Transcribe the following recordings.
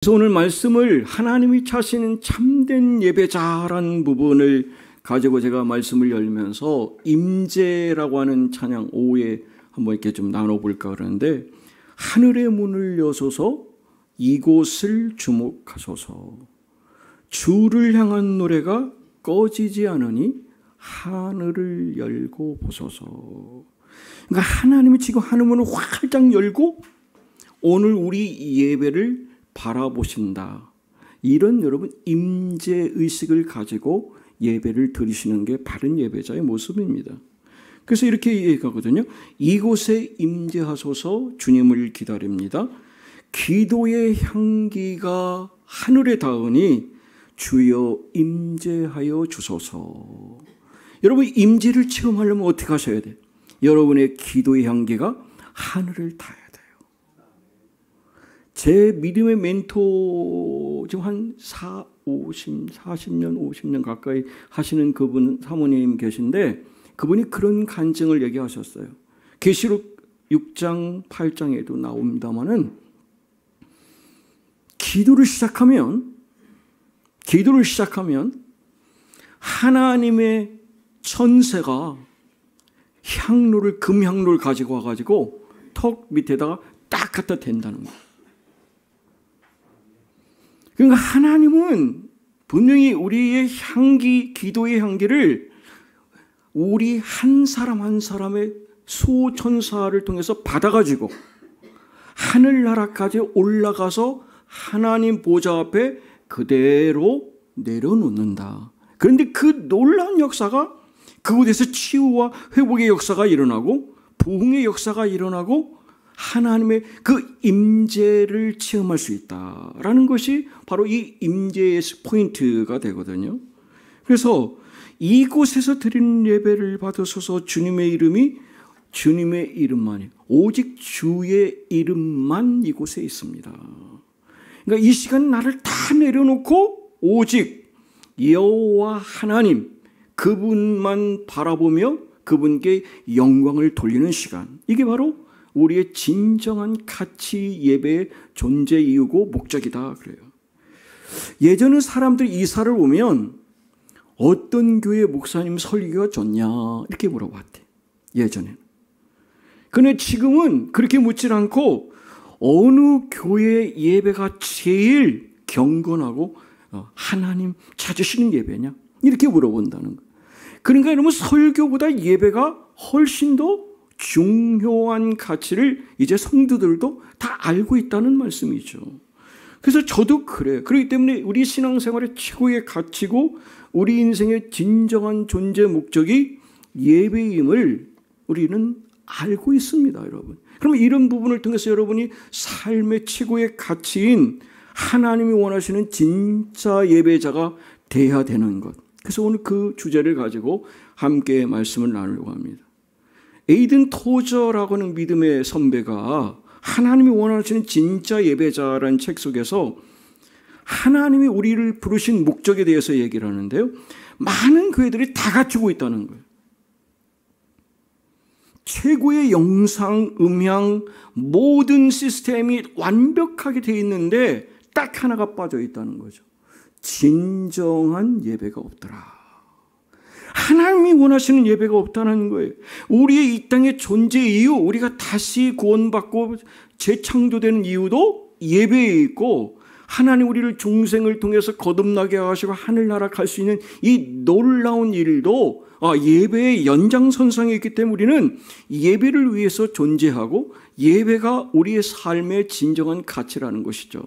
그래서 오늘 말씀을 하나님이 찾으시는 참된 예배자라는 부분을 가지고 제가 말씀을 열면서 임재라고 하는 찬양 오후에 한번 이렇게 좀 나눠볼까 그러는데, 하늘의 문을 여소서 이곳을 주목하소서, 주를 향한 노래가 꺼지지 않으니 하늘을 열고 보소서. 그러니까 하나님이 지금 하늘 문을 활짝 열고 오늘 우리 예배를 바라보신다. 이런 여러분 임재 의식을 가지고 예배를 드리시는 게 바른 예배자의 모습입니다. 그래서 이렇게 얘기하거든요. 이곳에 임재하소서, 주님을 기다립니다. 기도의 향기가 하늘에 닿으니 주여 임재하여 주소서. 여러분 임재를 체험하려면 어떻게 하셔야 돼요? 여러분의 기도의 향기가 하늘을 닿아야 돼요. 제 믿음의 멘토 지금 한 40년 50년 가까이 하시는 그분 사모님 계신데, 그분이 그런 간증을 얘기하셨어요. 계시록 6장 8장에도 나옵니다마는, 기도를 시작하면 하나님의 천사가 향로를, 금향로를 가지고 와가지고 턱 밑에다가 딱 갖다 댄다는 거예요. 그러니까 하나님은 분명히 우리의 향기, 기도의 향기를 우리 한 사람 한 사람의 수천사를 통해서 받아가지고 하늘나라까지 올라가서 하나님 보좌 앞에 그대로 내려놓는다. 그런데 그 놀라운 역사가, 그곳에서 치유와 회복의 역사가 일어나고 부흥의 역사가 일어나고 하나님의 그 임재를 체험할 수 있다라는 것이 바로 이 임재의 포인트가 되거든요. 그래서 이곳에서 드리는 예배를 받으소서, 주님의 이름만이, 오직 주의 이름만 이곳에 있습니다. 그러니까 이 시간 나를 다 내려놓고 오직 여호와 하나님 그분만 바라보며 그분께 영광을 돌리는 시간, 이게 바로 우리의 진정한 가치 예배의 존재 이유고 목적이다 그래요. 예전에 사람들이 이사를 오면 어떤 교회 목사님 설교가 좋냐 이렇게 물어봤대, 예전에는. 그런데 지금은 그렇게 묻질 않고 어느 교회 예배가 제일 경건하고 하나님 찾으시는 예배냐 이렇게 물어본다는 거예요. 그러니까 여러분 설교보다 예배가 훨씬 더 중요한 가치를 이제 성도들도 다 알고 있다는 말씀이죠. 그래서 저도 그래요. 그렇기 때문에 우리 신앙생활의 최고의 가치고 우리 인생의 진정한 존재 목적이 예배임을 우리는 알고 있습니다, 여러분. 그러면 이런 부분을 통해서 여러분이 삶의 최고의 가치인 하나님이 원하시는 진짜 예배자가 돼야 되는 것. 그래서 오늘 그 주제를 가지고 함께 말씀을 나누려고 합니다. 에이든 토저라고 하는 믿음의 선배가 하나님이 원하시는 진짜 예배자라는 책 속에서 하나님이 우리를 부르신 목적에 대해서 얘기를 하는데요. 많은 교회들이 다 갖추고 있다는 거예요. 최고의 영상, 음향, 모든 시스템이 완벽하게 되어 있는데 딱 하나가 빠져 있다는 거죠. 진정한 예배가 없더라. 하나님이 원하시는 예배가 없다는 거예요. 우리의 이 땅의 존재 이유, 우리가 다시 구원받고 재창조되는 이유도 예배에 있고, 하나님 우리를 중생을 통해서 거듭나게 하시고 하늘나라 갈 수 있는 이 놀라운 일도 예배의 연장선상에 있기 때문에 우리는 예배를 위해서 존재하고 예배가 우리의 삶의 진정한 가치라는 것이죠.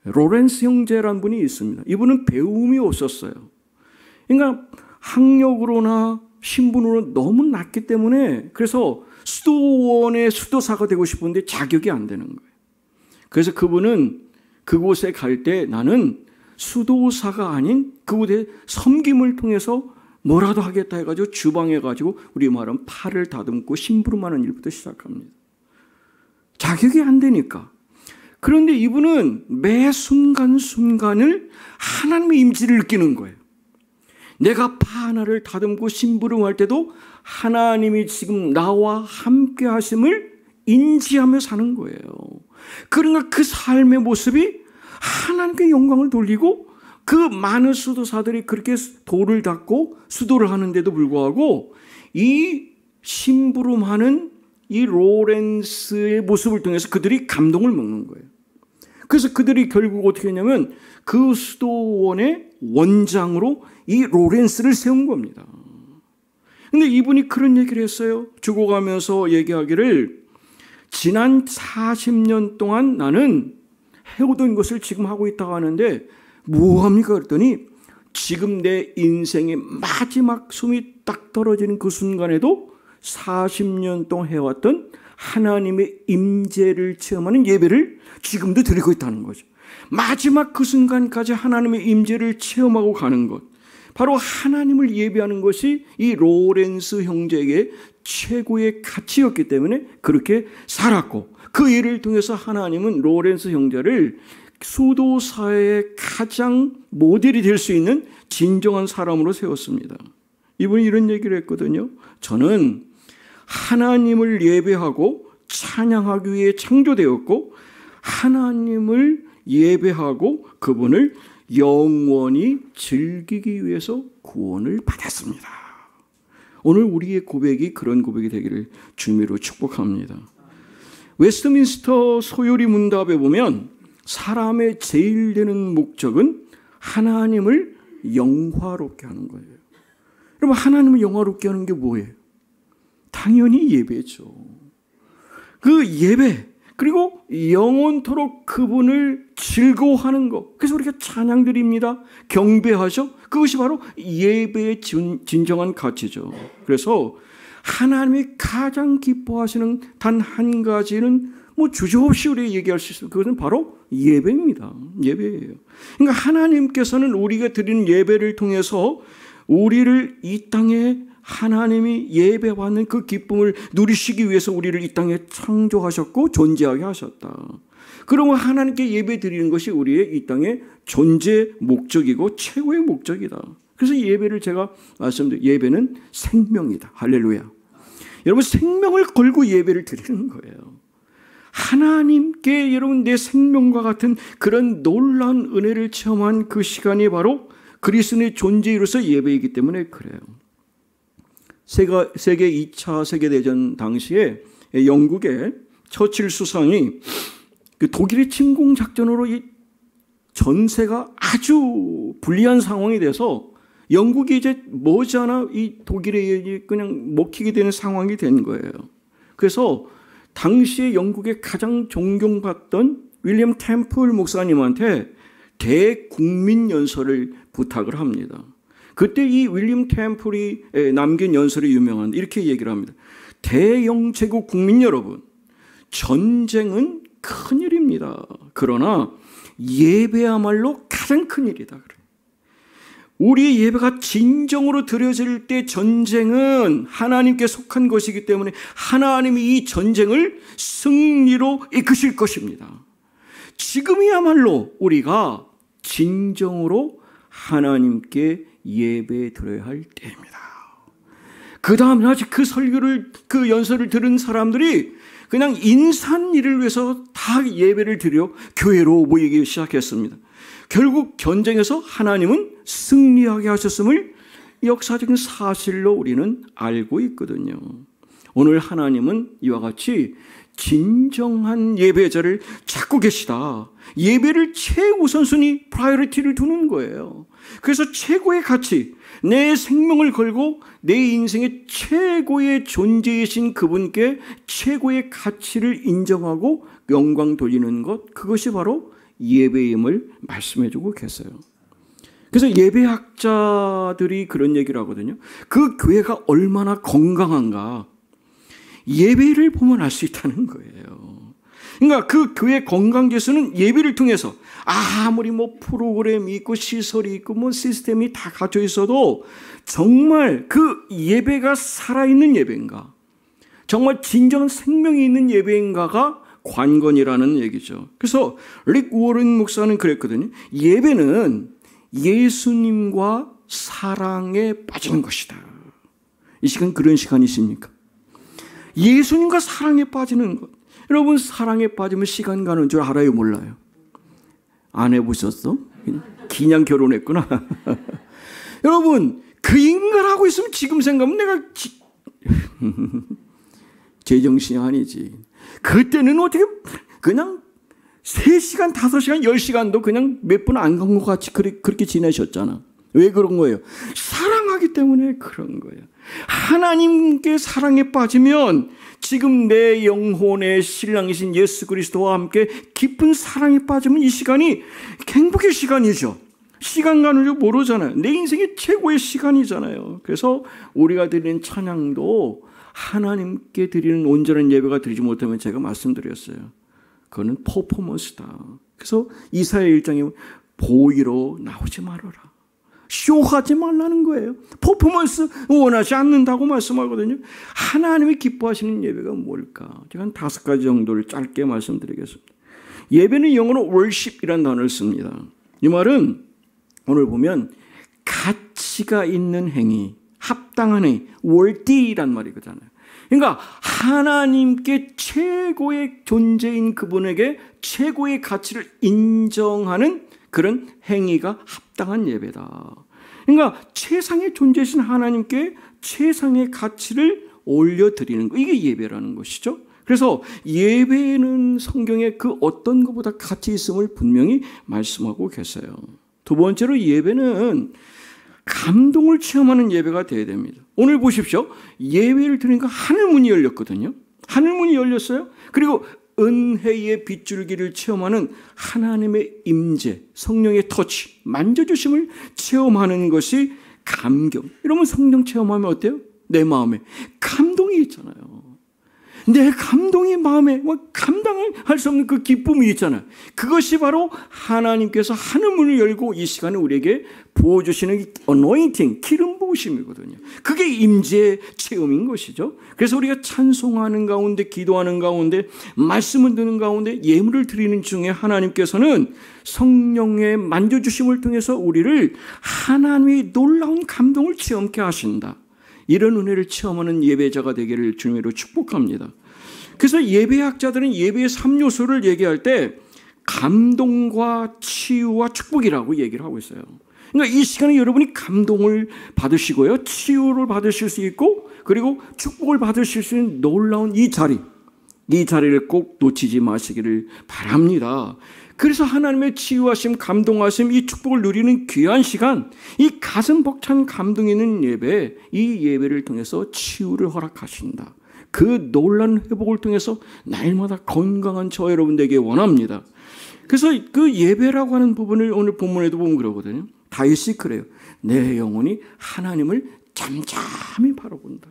로렌스 형제라는 분이 있습니다. 이분은 배움이 없었어요. 그러니까 학력으로나 신분으로 너무 낮기 때문에 그래서 수도원의 수도사가 되고 싶은데 자격이 안 되는 거예요. 그래서 그분은 그곳에 갈 때 나는 수도사가 아닌 그곳에 섬김을 통해서 뭐라도 하겠다 해가지고 주방에 가지고 우리 말하면 팔을 다듬고 심부름하는 일부터 시작합니다. 자격이 안 되니까. 그런데 이분은 매 순간순간을 하나님의 임재를 느끼는 거예요. 내가 파 하나를 다듬고 심부름할 때도 하나님이 지금 나와 함께 하심을 인지하며 사는 거예요. 그러니까 그 삶의 모습이 하나님께 영광을 돌리고 그 많은 수도사들이 그렇게 돌을 닦고 수도를 하는데도 불구하고 이 심부름하는 이 로렌스의 모습을 통해서 그들이 감동을 먹는 거예요. 그래서 그들이 결국 어떻게 했냐면 그 수도원의 원장으로 이 로렌스를 세운 겁니다. 근데 이분이 그런 얘기를 했어요. 죽어가면서 얘기하기를 지난 40년 동안 나는 해오던 것을 지금 하고 있다고 하는데 뭐합니까? 그랬더니 지금 내 인생의 마지막 숨이 딱 떨어지는 그 순간에도 40년 동안 해왔던 하나님의 임재를 체험하는 예배를 지금도 드리고 있다는 거죠. 마지막 그 순간까지 하나님의 임재를 체험하고 가는 것, 바로 하나님을 예배하는 것이 이 로렌스 형제에게 최고의 가치였기 때문에 그렇게 살았고, 그 일을 통해서 하나님은 로렌스 형제를 수도사회의 가장 모델이 될 수 있는 진정한 사람으로 세웠습니다. 이분이 이런 얘기를 했거든요. 저는 하나님을 예배하고 찬양하기 위해 창조되었고 하나님을 예배하고 그분을 영원히 즐기기 위해서 구원을 받았습니다. 오늘 우리의 고백이 그런 고백이 되기를 주님으로 축복합니다. 웨스트민스터 소요리 문답에 보면 사람의 제일 되는 목적은 하나님을 영화롭게 하는 거예요. 여러분, 하나님을 영화롭게 하는 게 뭐예요? 당연히 예배죠. 그 예배, 그리고 영원토록 그분을 즐거워하는 것. 그래서 우리가 찬양 드립니다. 경배하죠. 그것이 바로 예배의 진정한 가치죠. 그래서 하나님이 가장 기뻐하시는 단 한 가지는 뭐 주저없이 우리가 얘기할 수 있어요. 그것은 바로 예배입니다. 예배예요. 그러니까 하나님께서는 우리가 드리는 예배를 통해서 우리를 이 땅에 하나님이 예배받는 그 기쁨을 누리시기 위해서 우리를 이 땅에 창조하셨고 존재하게 하셨다. 그러면 하나님께 예배 드리는 것이 우리의 이 땅의 존재 목적이고 최고의 목적이다. 그래서 예배를 제가 말씀드린 예배는 생명이다. 할렐루야. 여러분, 생명을 걸고 예배를 드리는 거예요. 하나님께 여러분 내 생명과 같은 그런 놀라운 은혜를 체험한 그 시간이 바로 그리스도의 존재로서 예배이기 때문에 그래요. 세계 2차 세계대전 당시에 영국의 처칠 수상이 그 독일의 침공작전으로 이 전세가 아주 불리한 상황이 돼서 영국이 이제 머지않아 이 독일에 그냥 먹히게 되는 상황이 된 거예요. 그래서 당시에 영국의 가장 존경받던 윌리엄 템플 목사님한테 대국민 연설을 부탁을 합니다. 그때 이 윌리엄 템플이 남긴 연설이 유명한데 이렇게 얘기를 합니다. 대영제국 국민 여러분, 전쟁은 큰일입니다. 그러나 예배야말로 가장 큰일이다. 우리의 예배가 진정으로 드려질 때 전쟁은 하나님께 속한 것이기 때문에 하나님이 이 전쟁을 승리로 이끄실 것입니다. 지금이야말로 우리가 진정으로 하나님께 예배 드려야 할 때입니다. 그 다음 날 그 설교를, 그 연설을 들은 사람들이 그냥 인산일을 위해서 다 예배를 드려 교회로 모이기 시작했습니다. 결국 전쟁에서 하나님은 승리하게 하셨음을 역사적인 사실로 우리는 알고 있거든요. 오늘 하나님은 이와 같이 진정한 예배자를 찾고 계시다. 예배를 최우선순위 프라이어리티를 두는 거예요. 그래서 최고의 가치, 내 생명을 걸고 내 인생의 최고의 존재이신 그분께 최고의 가치를 인정하고 영광 돌리는 것, 그것이 바로 예배임을 말씀해주고 계세요. 그래서 예배학자들이 그런 얘기를 하거든요. 그 교회가 얼마나 건강한가 예배를 보면 알 수 있다는 거예요. 그러니까 그 교회 건강 지수는 예배를 통해서 아무리 뭐 프로그램이 있고 시설이 있고 뭐 시스템이 다 갖춰 있어도 정말 그 예배가 살아있는 예배인가, 정말 진정한 생명이 있는 예배인가가 관건이라는 얘기죠. 그래서 릭 워런 목사는 그랬거든요. 예배는 예수님과 사랑에 빠지는 것이다. 이 시간 그런 시간이십니까? 예수님과 사랑에 빠지는 것. 여러분, 사랑에 빠지면 시간 가는 줄 알아요, 몰라요? 안 해보셨어? 그냥 결혼했구나. 여러분, 그 인간 하고 있으면 지금 생각하면 내가 제정신이 아니지. 그때는 어떻게 그냥 3시간, 5시간, 10시간도 그냥 몇 분 안 간 것 같이 그렇게 지내셨잖아. 왜 그런 거예요? 사랑하기 때문에 그런 거예요. 하나님께 사랑에 빠지면 지금 내 영혼의 신랑이신 예수 그리스도와 함께 깊은 사랑에 빠지면 이 시간이 행복의 시간이죠. 시간 가는 줄 모르잖아요. 내 인생의 최고의 시간이잖아요. 그래서 우리가 드리는 찬양도 하나님께 드리는 온전한 예배가 드리지 못하면 제가 말씀드렸어요. 그거는 퍼포먼스다. 그래서 이사야 1장에 보이러 나오지 말아라. 쇼하지 말라는 거예요. 퍼포먼스 원하지 않는다고 말씀하거든요. 하나님이 기뻐하시는 예배가 뭘까? 제가 한 5가지 정도를 짧게 말씀드리겠습니다. 예배는 영어로 worship이라는 단어를 씁니다. 이 말은 오늘 보면 가치가 있는 행위, 합당한 행위, worthy란 말이거든요. 그러니까 하나님께 최고의 존재인 그분에게 최고의 가치를 인정하는 그런 행위가 합당한 예배다. 그러니까 최상의 존재이신 하나님께 최상의 가치를 올려드리는 거, 이게 예배라는 것이죠. 그래서 예배는 성경에 그 어떤 것보다 가치 있음을 분명히 말씀하고 계세요. 두 번째로 예배는 감동을 체험하는 예배가 되어야 됩니다. 오늘 보십시오. 예배를 드리니까 하늘문이 열렸거든요. 하늘문이 열렸어요. 그리고 은혜의 빗줄기를 체험하는 하나님의 임재, 성령의 터치, 만져주심을 체험하는 것이 감격. 이러면 성령 체험하면 어때요? 내 마음에 감동이 있잖아요. 내 감동이 마음에 감당할 수 없는 그 기쁨이 있잖아요. 그것이 바로 하나님께서 하늘문을 열고 이 시간에 우리에게 부어주시는 어노인팅, 기름 부으심이거든요. 그게 임재 체험인 것이죠. 그래서 우리가 찬송하는 가운데, 기도하는 가운데, 말씀을 듣는 가운데, 예물을 드리는 중에 하나님께서는 성령의 만져주심을 통해서 우리를 하나님의 놀라운 감동을 체험케 하신다. 이런 은혜를 체험하는 예배자가 되기를 주님으로 축복합니다. 그래서 예배학자들은 예배의 3요소를 얘기할 때 감동과 치유와 축복이라고 얘기를 하고 있어요. 그러니까 이 시간에 여러분이 감동을 받으시고요, 치유를 받으실 수 있고, 그리고 축복을 받으실 수 있는 놀라운 이 자리를 꼭 놓치지 마시기를 바랍니다. 그래서 하나님의 치유하심, 감동하심, 이 축복을 누리는 귀한 시간, 이 가슴 벅찬 감동 있는 예배, 이 예배를 통해서 치유를 허락하신다. 그 놀라운 회복을 통해서 날마다 건강한 저 여러분 되게 원합니다. 그래서 그 예배라고 하는 부분을 오늘 본문에도 보면 그러거든요. 다윗이 그래요. 내 영혼이 하나님을 잠잠히 바라본다.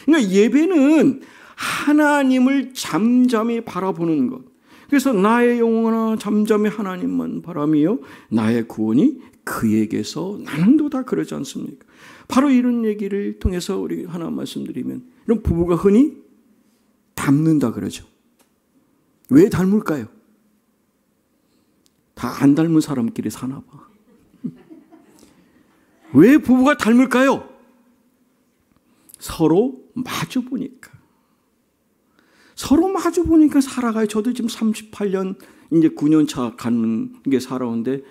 그러니까 예배는 하나님을 잠잠히 바라보는 것. 그래서 나의 영혼아 잠잠히 하나님만 바라며 나의 구원이 그에게서 나는도다, 그러지 않습니까? 바로 이런 얘기를 통해서 우리 하나 말씀드리면, 이런 부부가 흔히 닮는다 그러죠. 왜 닮을까요? 다 안 닮은 사람끼리 사나 봐. 왜 부부가 닮을까요? 서로 마주 보니까. 서로 마주 보니까 살아가요. 저도 지금 38년, 이제 9년 차 가는 게 살아오는데,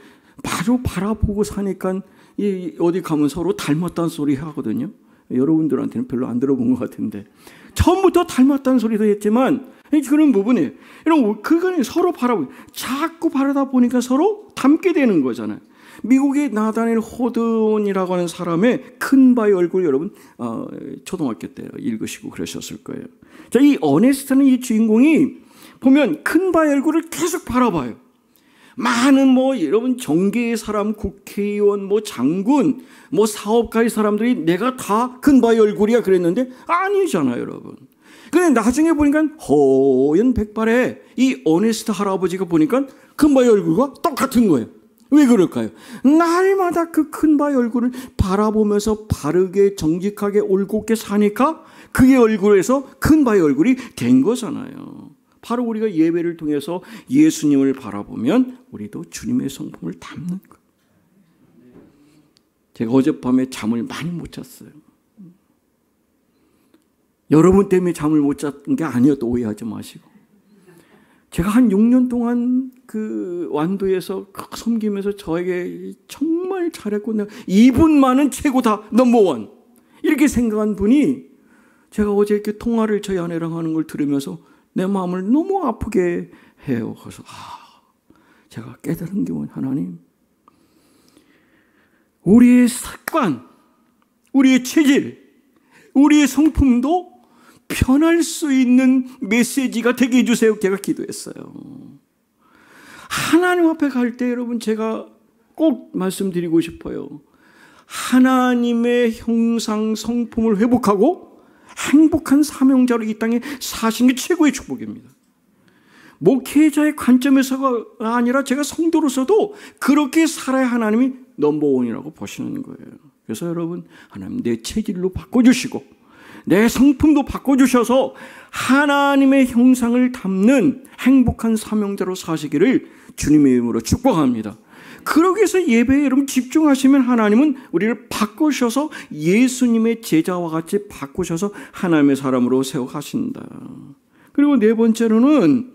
마주 바라보고 사니까 어디 가면 서로 닮았다는 소리 하거든요. 여러분들한테는 별로 안 들어본 것 같은데, 처음부터 닮았다는 소리도 했지만, 그런 부분이에요. 그거는 서로 바라보고, 자꾸 바라다 보니까 서로 닮게 되는 거잖아요. 미국의 나다니엘 호든이라고 하는 사람의 큰 바의 얼굴, 여러분 초등학교 때 읽으시고 그러셨을 거예요. 자, 이 어네스트는 이 주인공이 보면 큰 바의 얼굴을 계속 바라봐요. 많은 여러분 정계의 사람, 국회의원, 장군, 사업가의 사람들이 내가 다 큰 바의 얼굴이야 그랬는데 아니잖아요, 여러분. 근데 나중에 보니까 허연 백발에 이 어네스트 할아버지가 보니까 큰 바의 얼굴과 똑같은 거예요. 왜 그럴까요? 날마다 그 큰 바의 얼굴을 바라보면서 바르게 정직하게 올곧게 사니까 그의 얼굴에서 큰 바의 얼굴이 된 거잖아요. 바로 우리가 예배를 통해서 예수님을 바라보면 우리도 주님의 성품을 담는 거예요. 제가 어젯밤에 잠을 많이 못 잤어요. 여러분 때문에 잠을 못 잤던 게 아니어도 오해하지 마시고. 제가 한 6년 동안 그 완도에서 섬기면서 저에게 정말 잘했고 내가 이분만은 최고다, 넘버원 이렇게 생각한 분이 제가 어제 이렇게 통화를 저희 아내랑 하는 걸 들으면서 내 마음을 너무 아프게 해요. 그래서 제가 깨달은 게 뭐냐, 하나님, 우리의 습관, 우리의 체질, 우리의 성품도 변할 수 있는 메시지가 되게 해주세요. 제가 기도했어요. 하나님 앞에 갈 때 여러분, 제가 꼭 말씀드리고 싶어요. 하나님의 형상 성품을 회복하고 행복한 사명자로 이 땅에 사시는 게 최고의 축복입니다. 목회자의 관점에서가 아니라 제가 성도로서도 그렇게 살아야 하나님이 넘버원이라고 보시는 거예요. 그래서 여러분, 하나님 내 체질로 바꿔주시고 내 성품도 바꿔주셔서 하나님의 형상을 담는 행복한 사명자로 사시기를 주님의 이름으로 축복합니다. 그러기 위해서 예배에 여러분 집중하시면 하나님은 우리를 바꾸셔서 예수님의 제자와 같이 바꾸셔서 하나님의 사람으로 세워가신다. 그리고 네 번째로는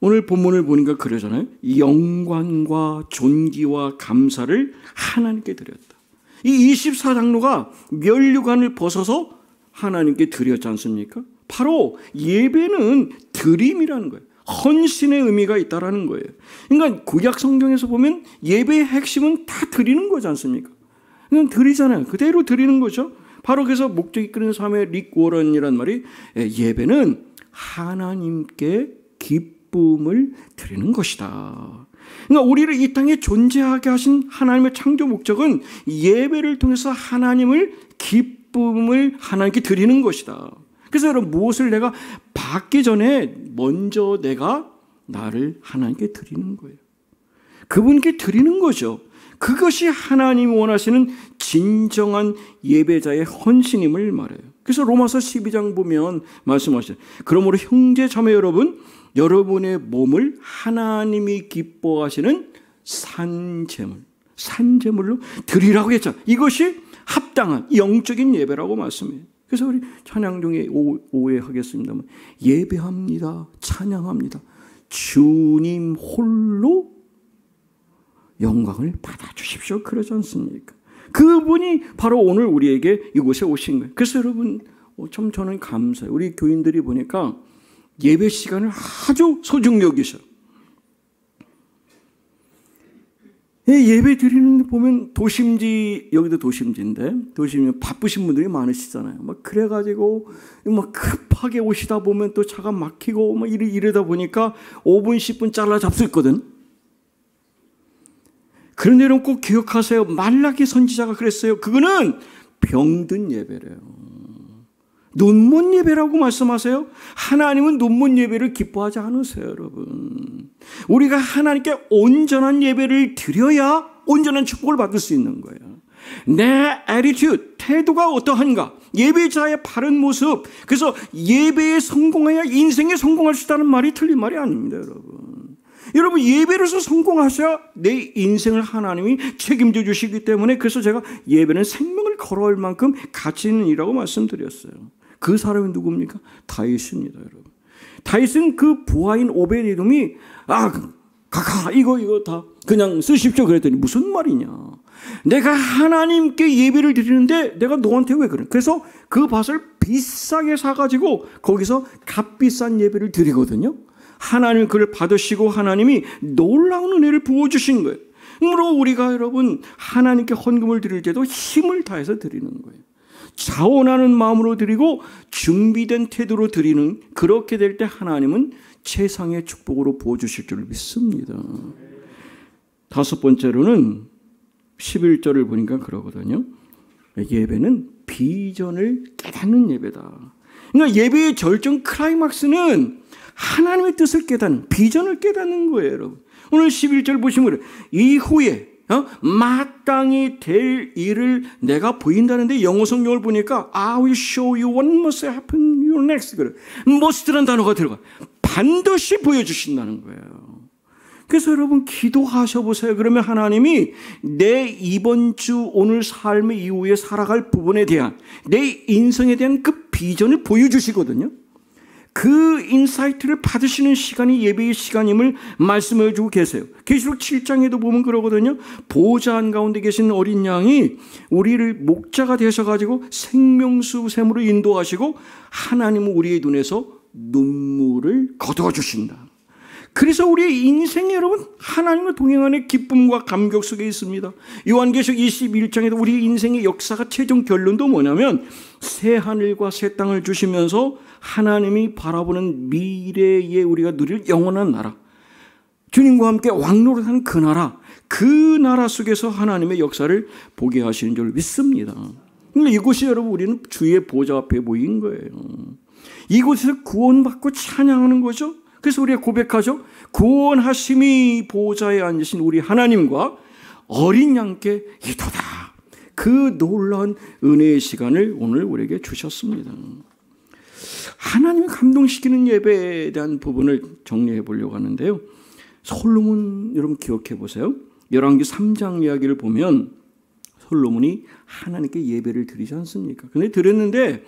오늘 본문을 보니까 그러잖아요. 영광과 존귀와 감사를 하나님께 드렸다. 이 24장로가 면류관을 벗어서 하나님께 드렸지 않습니까? 바로 예배는 드림이라는 거예요. 헌신의 의미가 있다라는 거예요. 그러니까 구약 성경에서 보면 예배의 핵심은 다 드리는 거지 않습니까? 그냥 드리잖아요. 그대로 드리는 거죠. 바로 그래서 목적 이끄는 삶의 릭 워런이란 말이 예배는 하나님께 기쁨을 드리는 것이다. 그러니까 우리를 이 땅에 존재하게 하신 하나님의 창조 목적은 예배를 통해서 하나님을 기쁨을 하나님께 드리는 것이다. 그래서 여러분, 무엇을 내가 받기 전에 먼저 내가 나를 하나님께 드리는 거예요. 그분께 드리는 거죠. 그것이 하나님이 원하시는 진정한 예배자의 헌신임을 말해요. 그래서 로마서 12장 보면 말씀하시죠. 그러므로 형제 자매 여러분, 여러분의 몸을 하나님이 기뻐하시는 산제물로 드리라고 했죠. 이것이 합당한 영적인 예배라고 말씀해요. 그래서 우리 찬양 중에 오해 하겠습니다만, 예배합니다, 찬양합니다, 주님 홀로 영광을 받아주십시오, 그러지 않습니까? 그분이 바로 오늘 우리에게 이곳에 오신 거예요. 그래서 여러분, 참 저는 감사해요. 우리 교인들이 보니까 예배 시간을 아주 소중히 여기셔. 예배 드리는 데 보면 도심지, 여기도 도심지인데, 도심이 바쁘신 분들이 많으시잖아요. 막 그래가지고 막 급하게 오시다 보면 또 차가 막히고 막 이러다 보니까 5분, 10분 잘라 잡수있거든. 그런데 여러분 꼭 기억하세요. 말라기 선지자가 그랬어요. 그거는 병든 예배래요. 눈먼 예배라고 말씀하세요. 하나님은 눈먼 예배를 기뻐하지 않으세요, 여러분. 우리가 하나님께 온전한 예배를 드려야 온전한 축복을 받을 수 있는 거예요. 내 attitude, 태도가 어떠한가, 예배자의 바른 모습, 그래서 예배에 성공해야 인생에 성공할 수 있다는 말이 틀린 말이 아닙니다, 여러분. 여러분, 예배로서 성공하셔야 내 인생을 하나님이 책임져 주시기 때문에, 그래서 제가 예배는 생명을 걸어올 만큼 가치 있는 일이라고 말씀드렸어요. 그 사람이 누굽니까? 다윗입니다, 여러분. 다윗은 그 부하인 오베데돔이 이거 다 그냥 쓰십시오 그랬더니 무슨 말이냐? 내가 하나님께 예배를 드리는데 내가 너한테 왜 그래? 그래서 그 밭을 비싸게 사가지고 거기서 값비싼 예배를 드리거든요. 하나님 그를 받으시고 하나님이 놀라운 은혜를 부어주신 거예요. 그러므로 우리가 여러분 하나님께 헌금을 드릴 때도 힘을 다해서 드리는 거예요. 자원하는 마음으로 드리고 준비된 태도로 드리는, 그렇게 될 때 하나님은 최상의 축복으로 부어주실 줄 믿습니다. 다섯 번째로는 11절을 보니까 그러거든요. 예배는 비전을 깨닫는 예배다. 그러니까 예배의 절정 클라이막스는 하나님의 뜻을 깨닫는, 비전을 깨닫는 거예요, 여러분. 오늘 11절 보시면 이후에 마땅히 될 일을 내가 보인다는데, 영어 성경을 보니까 I will show you what must happen you next. must라는 단어가 들어가. 반드시 보여주신다는 거예요. 그래서 여러분 기도하셔 보세요. 그러면 하나님이 내 이번 주 오늘 삶의 이후에 살아갈 부분에 대한 내 인생에 대한 그 비전을 보여주시거든요. 그 인사이트를 받으시는 시간이 예배의 시간임을 말씀해 주고 계세요. 계시록 7장에도 보면 그러거든요. 보호자 한가운데 계신 어린 양이 우리를 목자가 되셔가지고 생명수 샘으로 인도하시고 하나님은 우리의 눈에서 눈물을 거두어 주신다. 그래서 우리의 인생이 여러분 하나님과 동행하는 기쁨과 감격 속에 있습니다. 요한계시록 21장에도 우리 인생의 역사가 최종 결론도 뭐냐면 새 하늘과 새 땅을 주시면서 하나님이 바라보는 미래에 우리가 누릴 영원한 나라, 주님과 함께 왕노릇하는 그 나라 속에서 하나님의 역사를 보게 하시는 줄 믿습니다. 그러니까 이곳이 여러분 우리는 주의 보좌 앞에 모인 거예요. 이곳에서 구원받고 찬양하는 거죠. 그래서 우리가 고백하죠. 구원하심이 보호자에 앉으신 우리 하나님과 어린 양께 이도다. 그 놀라운 은혜의 시간을 오늘 우리에게 주셨습니다. 하나님이 감동시키는 예배에 대한 부분을 정리해 보려고 하는데요. 솔로몬 여러분 기억해 보세요. 열왕기 3장 이야기를 보면 솔로몬이 하나님께 예배를 드리지 않습니까? 근데 드렸는데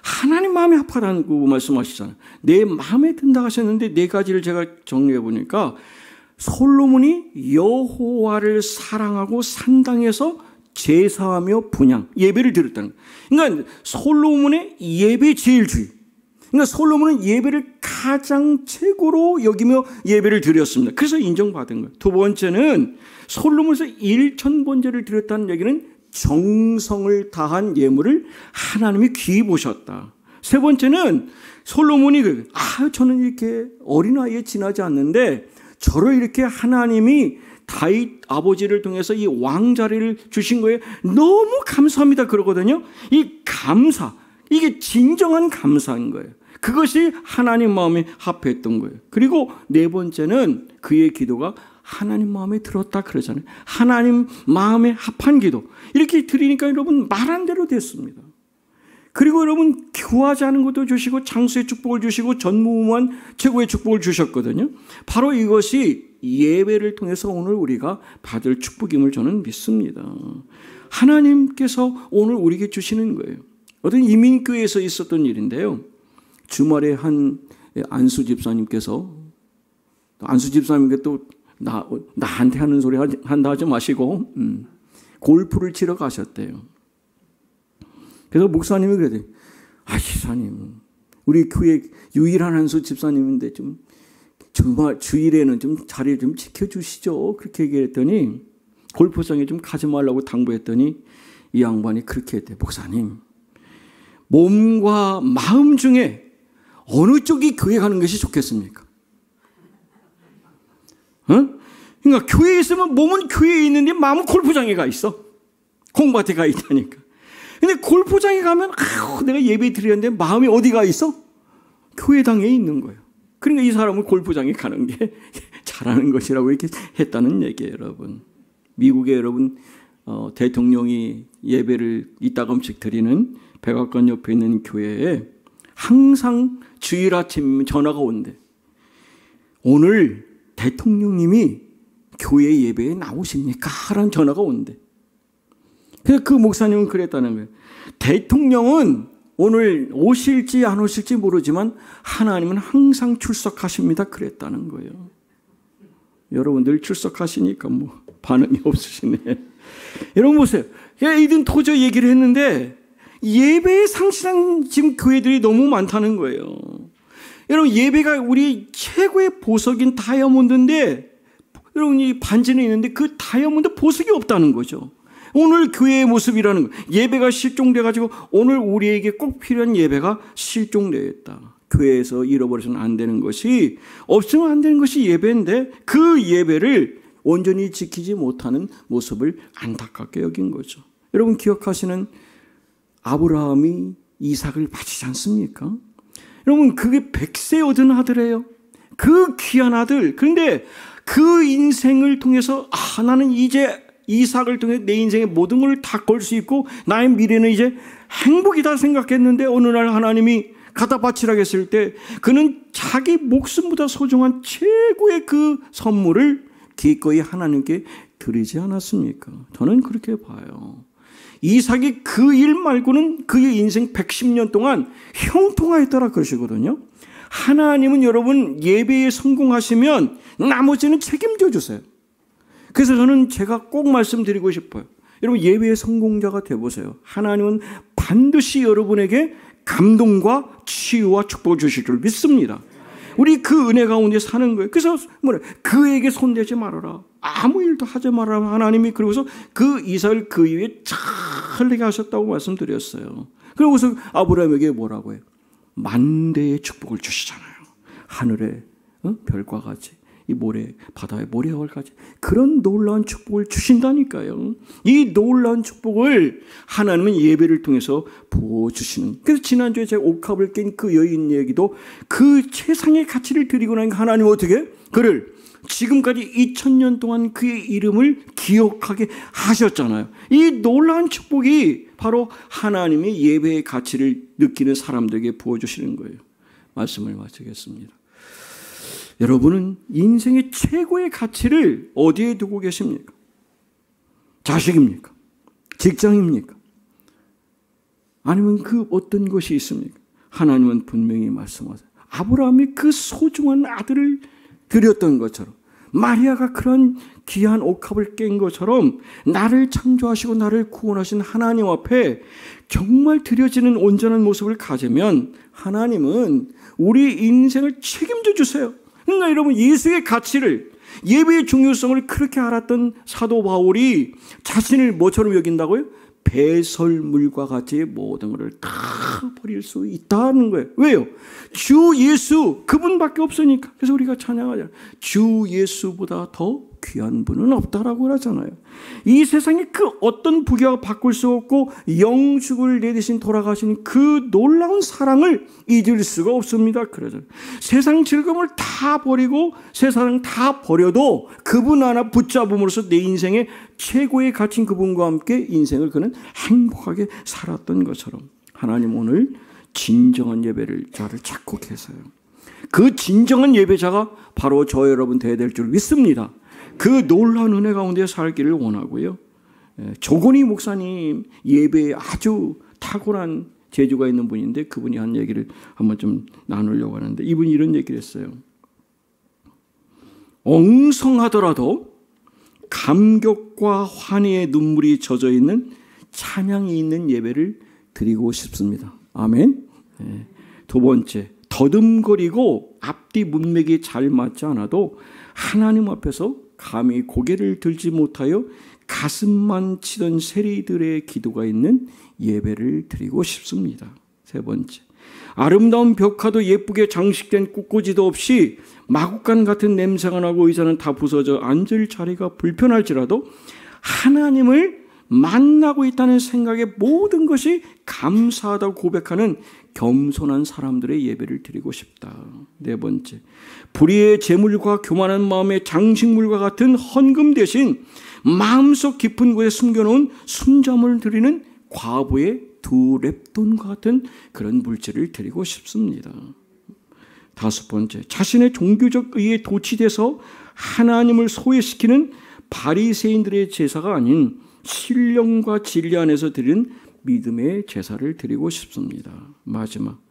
하나님 마음이 합하다고 말씀하시잖아요. 내 마음에 든다 하셨는데 네 가지를 제가 정리해 보니까 솔로몬이 여호와를 사랑하고 산당에서 제사하며 분향, 예배를 드렸다는 거예요. 그러니까 솔로몬의 예배 제일주의. 그러니까 솔로몬은 예배를 가장 최고로 여기며 예배를 드렸습니다. 그래서 인정받은 거예요. 두 번째는 솔로몬에서 1000번제를 드렸다는 얘기는 정성을 다한 예물을 하나님이 귀히 보셨다. 세 번째는 솔로몬이 저는 이렇게 어린아이에 지나지 않는데 저를 이렇게 하나님이 다윗 아버지를 통해서 이 왕자리를 주신 거에 너무 감사합니다 그러거든요. 이 감사, 이게 진정한 감사인 거예요. 그것이 하나님 마음에 합했던 거예요. 그리고 네 번째는 그의 기도가 하나님 마음에 들었다 그러잖아요. 하나님 마음에 합한 기도. 이렇게 드리니까 여러분 말한 대로 됐습니다. 그리고 여러분 구하지 않은 것도 주시고 장수의 축복을 주시고 전무후무한 최고의 축복을 주셨거든요. 바로 이것이 예배를 통해서 오늘 우리가 받을 축복임을 저는 믿습니다. 하나님께서 오늘 우리에게 주시는 거예요. 어떤 이민교회에서 있었던 일인데요. 주말에 한 안수 집사님께서 또 나한테 하는 소리 한다 하지 마시고 골프를 치러 가셨대요. 그래서 목사님이 그러대요. 집사님, 우리 교회 유일한 안수 집사님인데 좀 주일에는 좀 자리 좀 지켜주시죠. 그렇게 얘기했더니 골프장에 좀 가지 말라고 당부했더니 이 양반이 그렇게 했대요. 목사님, 몸과 마음 중에 어느 쪽이 교회 가는 것이 좋겠습니까? 그러니까 교회에 있으면 몸은 교회에 있는데 마음은 골프장에 가 있어. 공밭에 가 있다니까. 근데 골프장에 가면 내가 예배 드리는데 마음이 어디 가 있어? 교회당에 있는 거예요. 그러니까 이 사람은 골프장에 가는 게 잘하는 것이라고 이렇게 했다는 얘기예요, 여러분. 미국에 여러분 대통령이 예배를 이따금씩 드리는 백악관 옆에 있는 교회에 항상 주일 아침 전화가 온대. 오늘 대통령님이 교회 예배에 나오십니까? 라는 전화가 온대. 그래서 그 목사님은 그랬다는 거예요. 대통령은 오늘 오실지 안 오실지 모르지만 하나님은 항상 출석하십니다. 그랬다는 거예요. 여러분들 출석하시니까 뭐 반응이 없으시네. 여러분 보세요. 이든 도저 얘기를 했는데 예배에 상실한 지금 교회들이 너무 많다는 거예요. 여러분 예배가 우리 최고의 보석인 다이아몬드인데 여러분 이 반지는 있는데 그 다이아몬드 보석이 없다는 거죠. 오늘 교회의 모습이라는 거. 예배가 실종돼가지고 오늘 우리에게 꼭 필요한 예배가 실종되었다. 교회에서 잃어버려서는 안 되는 것이, 없으면 안 되는 것이 예배인데 그 예배를 온전히 지키지 못하는 모습을 안타깝게 여긴 거죠. 여러분 기억하시는 아브라함이 이삭을 바치지 않습니까? 여러분 그게 100세 얻은 아들이에요. 그 귀한 아들. 그런데 그 인생을 통해서 나는 이제 이삭을 통해 내 인생의 모든 걸 다 걸 수 있고 나의 미래는 이제 행복이다 생각했는데 어느 날 하나님이 갖다 바치라고 했을 때 그는 자기 목숨보다 소중한 최고의 그 선물을 기꺼이 하나님께 드리지 않았습니까? 저는 그렇게 봐요. 이삭이 그 일 말고는 그의 인생 110년 동안 형통하였더라 그러시거든요. 하나님은 여러분 예배에 성공하시면 나머지는 책임져 주세요. 그래서 저는 제가 꼭 말씀드리고 싶어요. 여러분 예배의 성공자가 되어보세요. 하나님은 반드시 여러분에게 감동과 치유와 축복을 주실 줄 믿습니다. 우리 그 은혜 가운데 사는 거예요. 그래서 그에게 손대지 말아라. 아무 일도 하지 말아라. 하나님이 그러고서 그 이삭을 그 위에 잘되게 하셨다고 말씀드렸어요. 그러고서 아브라함에게 뭐라고 해요? 만대의 축복을 주시잖아요. 하늘에 별과 같이 이 모래 바다의 모래와 같이 그런 놀라운 축복을 주신다니까요. 이 놀라운 축복을 하나님은 예배를 통해서 부어주시는. 그래서 지난주에 제가 옥합을 깬 그 여인 얘기도 그 세상의 가치를 드리고 나니까 하나님은 어떻게 그를 지금까지 2000년 동안 그의 이름을 기억하게 하셨잖아요. 이 놀라운 축복이 바로 하나님의 예배의 가치를 느끼는 사람들에게 부어주시는 거예요. 말씀을 마치겠습니다. 여러분은 인생의 최고의 가치를 어디에 두고 계십니까? 자식입니까? 직장입니까? 아니면 그 어떤 것이 있습니까? 하나님은 분명히 말씀하세요. 아브라함이 그 소중한 아들을 드렸던 것처럼 마리아가 그런 귀한 옥합을 깬 것처럼 나를 창조하시고 나를 구원하신 하나님 앞에 정말 드려지는 온전한 모습을 가지면 하나님은 우리 인생을 책임져 주세요. 그러니까 여러분 예수의 가치를 예배의 중요성을 그렇게 알았던 사도 바울이 자신을 뭐처럼 여긴다고요? 배설물과 같이 모든 것을 다 버릴 수 있다는 거예요. 왜요? 주 예수 그분밖에 없으니까. 그래서 우리가 찬양하잖아요. 주 예수보다 더 귀한 분은 없다라고 그러잖아요. 이 세상에 그 어떤 부귀와 바꿀 수 없고 영축을 내리신 돌아가신 그 놀라운 사랑을 잊을 수가 없습니다. 그러잖아요. 세상 즐거움을 다 버리고 세상 다 버려도 그분 하나 붙잡음으로써 내 인생의 최고의 가치인 그분과 함께 인생을 그는 행복하게 살았던 것처럼 하나님 오늘 진정한 예배를 자를 찾고 계세요. 그 진정한 예배자가 바로 저 여러분 되어야 될 줄 믿습니다. 그 놀라운 은혜 가운데 살기를 원하고요. 조건희 목사님 예배에 아주 탁월한 재주가 있는 분인데 그분이 한 얘기를 한번 좀 나누려고 하는데 이분이 이런 얘기를 했어요. 엉성하더라도 감격과 환희의 눈물이 젖어 있는 찬양이 있는 예배를 드리고 싶습니다. 아멘. 두 번째, 더듬거리고 앞뒤 문맥이 잘 맞지 않아도 하나님 앞에서 감히 고개를 들지 못하여 가슴만 치던 세리들의 기도가 있는 예배를 드리고 싶습니다. 세 번째, 아름다운 벽화도 예쁘게 장식된 꽃꽂이도 없이 마구간 같은 냄새가 나고 의자는 다 부서져 앉을 자리가 불편할지라도 하나님을 만나고 있다는 생각에 모든 것이 감사하다고 고백하는 겸손한 사람들의 예배를 드리고 싶다. 네 번째, 불의의 재물과 교만한 마음의 장식물과 같은 헌금 대신 마음속 깊은 곳에 숨겨놓은 순자물을 드리는 과부의 두 렙돈과 같은 그런 물질을 드리고 싶습니다. 다섯 번째, 자신의 종교적 의에 도취돼서 하나님을 소외시키는 바리새인들의 제사가 아닌 신령과 진리 안에서 드리는 믿음의 제사를 드리고 싶습니다. 마지막,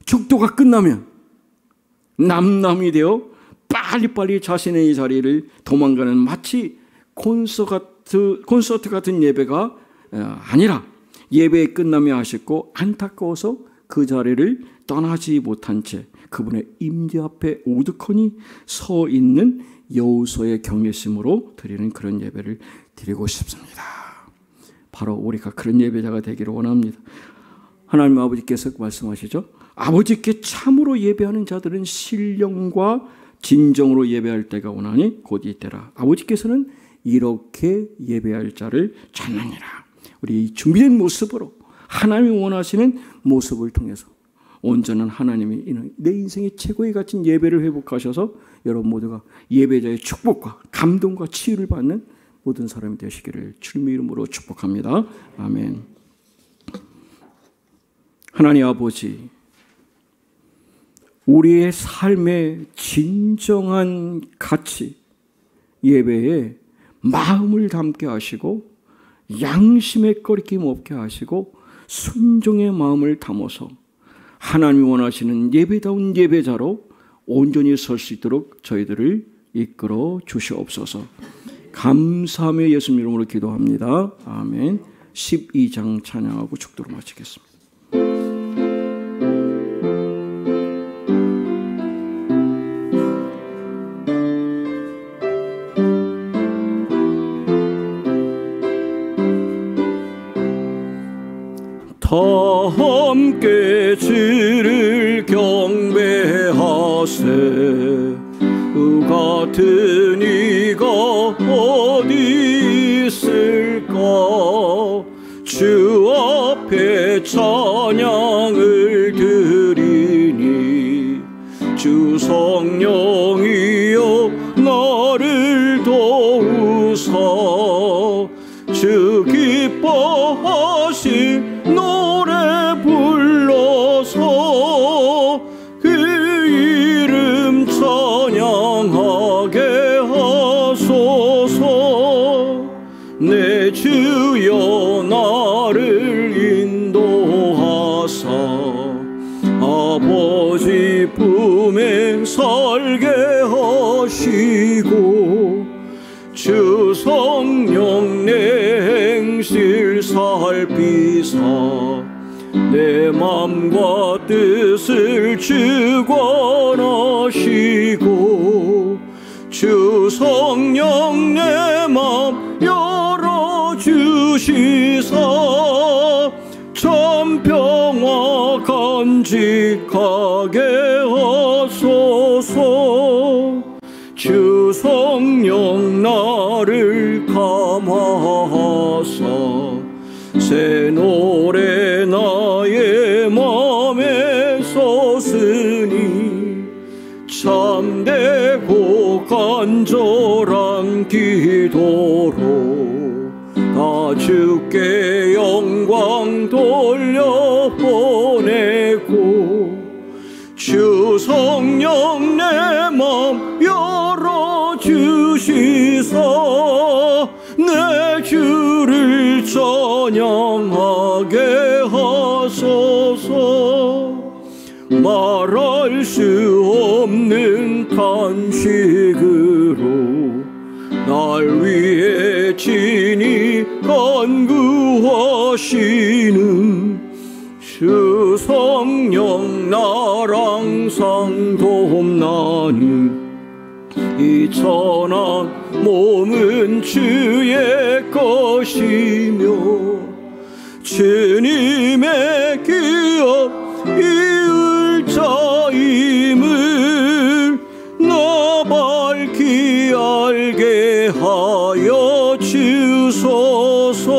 축도가 끝나면 남남이 되어 빨리빨리 자신의 자리를 도망가는 마치 콘서트 같은 예배가 아니라 예배 끝나며 아쉽고 안타까워서 그 자리를 떠나지 못한 채 그분의 임재 앞에 오두커니 서 있는 여호수아의 경외심으로 드리는 그런 예배를 드리고 싶습니다. 바로 우리가 그런 예배자가 되기를 원합니다. 하나님 아버지께서 말씀하시죠. 아버지께 참으로 예배하는 자들은 신령과 진정으로 예배할 때가 오나니 곧 이때라. 아버지께서는 이렇게 예배할 자를 찾느니라. 우리 준비된 모습으로 하나님이 원하시는 모습을 통해서 온전한 하나님이 내 인생의 최고의 가치인 예배를 회복하셔서 여러분 모두가 예배자의 축복과 감동과 치유를 받는 모든 사람이 되시기를 주님의 이름으로 축복합니다. 아멘. 하나님 아버지, 우리의 삶의 진정한 가치, 예배에 마음을 담게 하시고 양심의 거리낌 없게 하시고 순종의 마음을 담아서 하나님이 원하시는 예배다운 예배자로 온전히 설 수 있도록 저희들을 이끌어 주시옵소서. 감사하며 예수님 이름으로 기도합니다. 아멘. 12장 찬양하고 축도로 마치겠습니다. 다 함께 주를 경배하세. 같은 이가 어디 있을까. 주 앞에 찬양을 드리니 주 성령이여 나를 도우사. 주 기뻐하신 노래 불러서 그 이름 찬양하게 하소서. 내 주여 나를 인도하사 아버지 품에 살게 하시고 주 성령 내 행실 살피사 내 맘과 뜻을 주관하시고 주 성령 내 맘 열어주시사 참 평화 간직하게 하소서. 주 성령 나를 감화하사 새 노래 나의 맘에 솟으니 참되고 간절한 기도로 다 주께 영광 돌려보내고 주 성령 내 맘 열어주시사 내 주를 찬양하게 하소서. 말할 수 없는 탄식으로 날 위해 친히 간구하시는 주 성령 나랑 상도옵나니 이 천한 몸은 주의 것이며 주님의 기업 이을 자임을 나 밝히 알게 하여 주소서.